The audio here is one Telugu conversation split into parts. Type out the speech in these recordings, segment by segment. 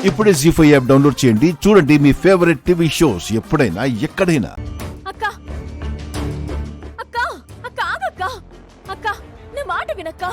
ఇప్పుడే జీ5 యాప్ డౌన్లోడ్ చేయండి. చూడండి మీ ఫేవరెట్ టీవీ షోస్ ఎప్పుడైనా ఎక్కడైనా. అక్క అక్క అక్క ఆగక్క అక్క నా మాట వినక్క.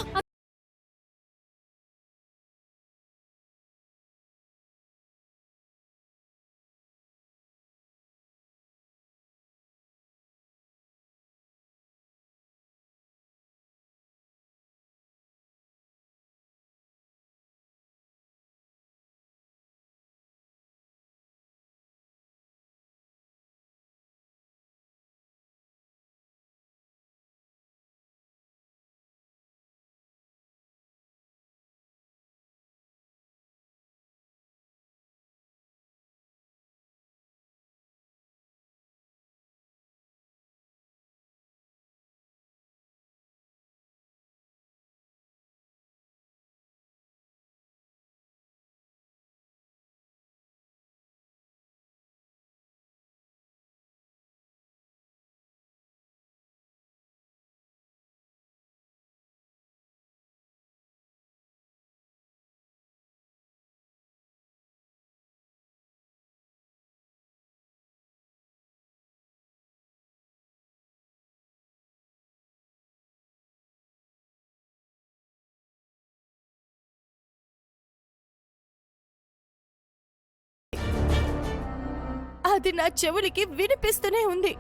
అది నా చెవులకి వినిపిస్తూనే ఉంది.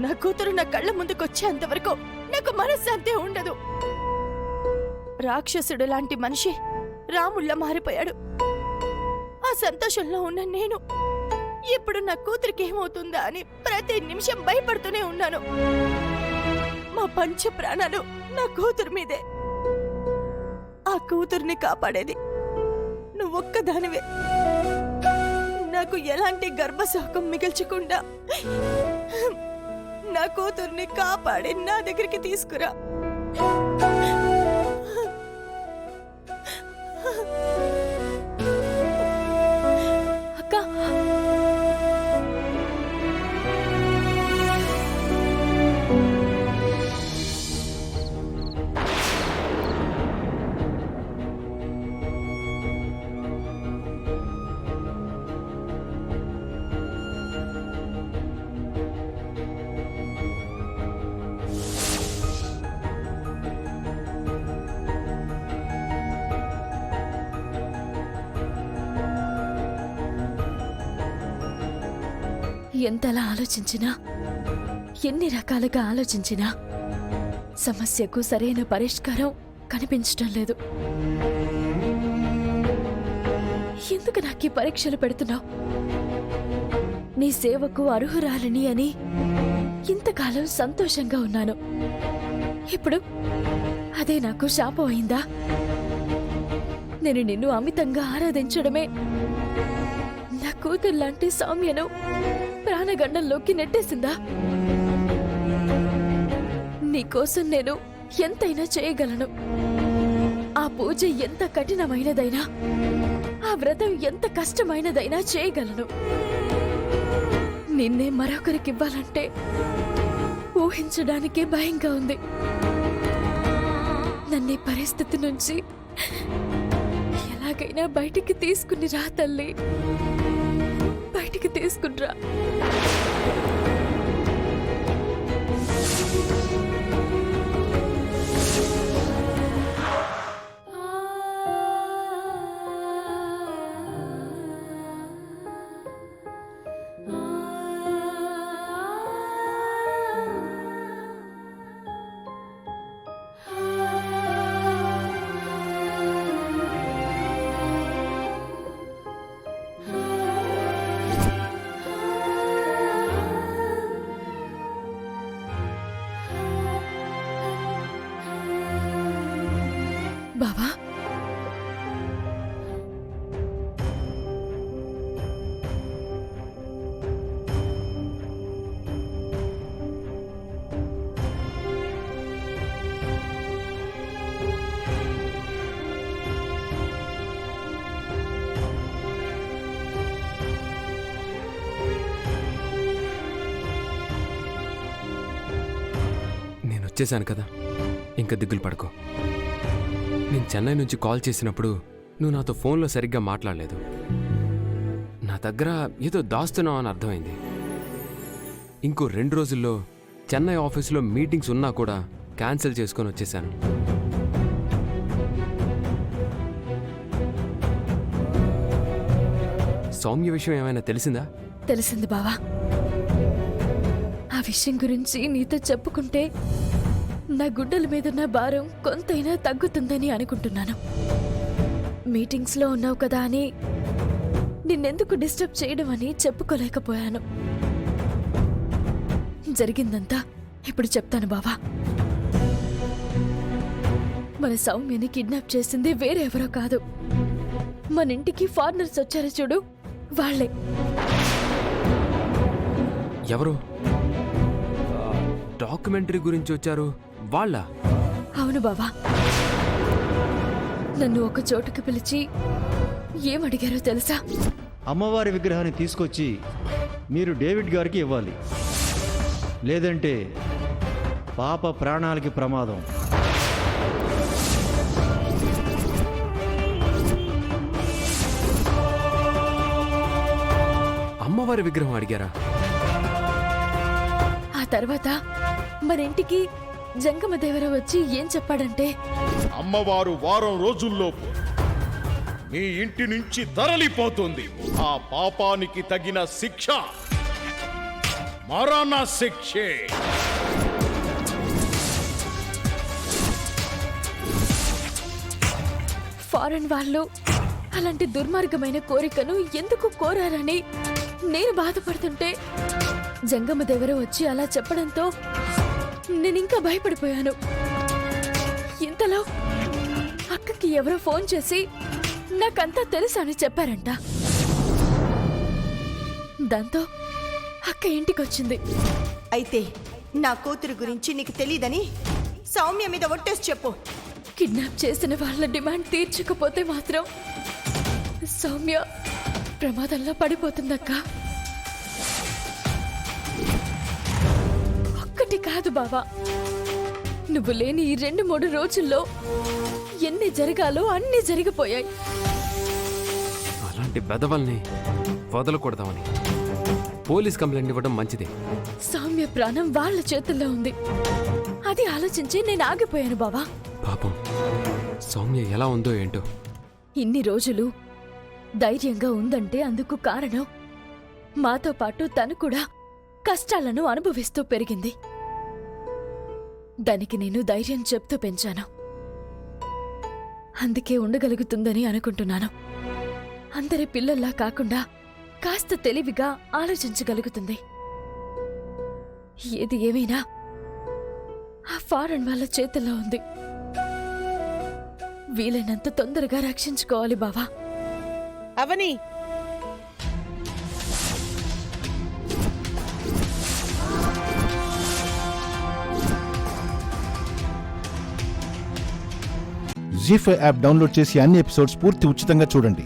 నా కూతురు నా కళ్ళ ముందుకొచ్చేంత వరకు నాకు మనశ్శాంతి ఉండదు. రాక్షసుడు లాంటి మనిషి రాముళ్ళ మారిపోయాడు. ఆ సంతోషంలో ఉన్న నేను ఇప్పుడు నా కూతురికి ఏమవుతుందా అని ప్రతి నిమిషం భయపడుతూనే ఉన్నాను. మా పంచ ప్రాణాలు నా కూతురు మీదే. ఆ కూతుర్ని కాపాడేది నువ్వొక్కదానివే. నాకు ఎలాంటి గర్భశాఖం మిగిల్చకుండా నా కూతుర్ని కాపాడి నా దగ్గరికి తీసుకురా. అక్క ఎంతలా ఆలోచించినా, ఎన్ని రకాలుగా ఆలోచించినా సమస్యకు సరైన పరిష్కారం కనిపించటం లేదు. ఎందుకు నాకీ పరీక్షలు పెడుతున్నావు? నీ సేవకు అర్హురాలిని అని ఇంతకాలం సంతోషంగా ఉన్నాను. ఇప్పుడు అదే నాకు శాపం అయిందా? నేను నిన్ను అమితంగా ఆరాధించడమే నా కూతుర్లాంటి సౌమ్యను ప్రాణగండంలోకి నెట్టేసిందా? నీకోసం నేను ఎంతైనా చేయగలను. ఆ పూజ ఎంత కఠినమైనదైనా, ఆ వ్రతం ఎంత కష్టమైనదైనా చేయగలను. నిన్నే మరొకరికివ్వాలంటే ఊహించడానికే భయంగా ఉంది. నన్ను పరిస్థితి నుంచి ఎలాగైనా బయటికి తీసుకుని రా తల్లి, బయటికి తీసుకునిరా. బావా, నేనొచ్చేసాను కదా, ఇంకా దిగులు పడుకో. నేను చెన్నై నుంచి కాల్ చేసినప్పుడు నువ్వు నాతో ఫోన్లో సరిగ్గా మాట్లాడలేదు. నా దగ్గర ఏదో దాస్తున్నావు అని అర్థమైంది. ఇంకో 2 రోజుల్లో చెన్నై ఆఫీసులో మీటింగ్స్ ఉన్నా కూడా క్యాన్సిల్ చేసుకొని వచ్చేసాను. సౌమ్య విషయం ఏమైనా తెలిసిందా? తెలిసింది బావా. ఆ విషయం గురించి నీతో చెప్పుకుంటే నా గుడ్డల మీదున్న భారం కొంతైనా తగ్గుతుందని అనుకుంటున్నాను. మీటింగ్స్లో ఉన్నావు కదా అని నిన్నెందుకు డిస్టర్బ్ చేయడం అని చెప్పుకోలేకపోయాను. జరిగిందంతా ఇప్పుడు చెప్తాను బావా. మన సౌమ్యని కిడ్నాప్ చేసింది వేరే ఎవరో కాదు, మన ఇంటికి ఫారినర్స్ వచ్చారు చూడు, వాళ్లే. ఎవరు? డాక్యుమెంటరీ గురించి వచ్చారు వాళ్ళ? అవును బావా. నన్ను ఒక చోటుకు పిలిచి ఏమడిగారో తెలుసా? అమ్మవారి విగ్రహాన్ని తీసుకొచ్చి మీరు డేవిడ్ గారికి ఇవ్వాలి, లేదంటే పాప ప్రాణాలకి ప్రమాదం. అమ్మవారి విగ్రహం అడిగారా? ఆ తర్వాత మన ఇంటికి జంగమదేవర వచ్చి ఏం చెప్పాడంటే, అమ్మవారు వారం రోజుల్లోపు మీ ఇంటి నుంచి తరలిపోతుంది. ఆ పాపానికి తగిన శిక్ష మరణ శిక్షే. ఫారెన్ వాళ్ళు అలాంటి దుర్మార్గమైన కోరికను ఎందుకు కోరారని నేను బాధపడుతుంటే జంగమదేవర వచ్చి అలా చెప్పడంతో నేనింకా భయపడిపోయాను. ఇంతలో అక్కకి ఎవరో ఫోన్ చేసి నాకంతా తెలుసు అని చెప్పారంట. దాంతో అక్క ఇంటికొచ్చింది. అయితే నా కూతురు గురించి నీకు తెలీదని సౌమ్య మీద ఒట్టేసి చెప్పు. కిడ్నాప్ చేసిన వాళ్ళ డిమాండ్ తీర్చకపోతే మాత్రం సౌమ్య ప్రమాదంలో పడిపోతుందక్క. ఒక్కటి కాదు బావా, నువ్వు లేని ఈ 2-3 రోజుల్లో ఎన్ని జరగాలో అన్ని జరిగిపోయాయి. అలాంటి బెదవల్ని వదలకూడదామని పోలీస్ కంప్లైంట్ ఇవ్వడం మంచిదే. సౌమ్య ప్రాణం వాళ్ళ చేతుల్లో ఉంది. అది ఆలోచించి నేను ఆగిపోయాను బావా. పాపం సౌమ్య ఎలా ఉందో ఏంటో. ఇన్ని రోజులు ధైర్యంగా ఉందంటే అందుకు కారణం మాతో పాటు తను కూడా కష్టాలను అనుభవిస్తూ పెరిగింది. దానికి నేను ధైర్యం చెప్తూ పెంచాను. అందుకే ఉండగలుగుతుందని అనుకుంటున్నాను. అందరి పిల్లల్లా కాకుండా కాస్త తెలివిగా ఆలోచించగలుగుతుంది. ఏది ఏమైనా ఆ ఫారెన్ వాళ్ళ చేతుల్లో ఉంది. వీలైనంత తొందరగా రక్షించుకోవాలి బావా. అవని, జీ5 యాప్ డౌన్లోడ్ చేసి అన్ని ఎపిసోడ్స్ పూర్తి ఉచితంగా చూడండి.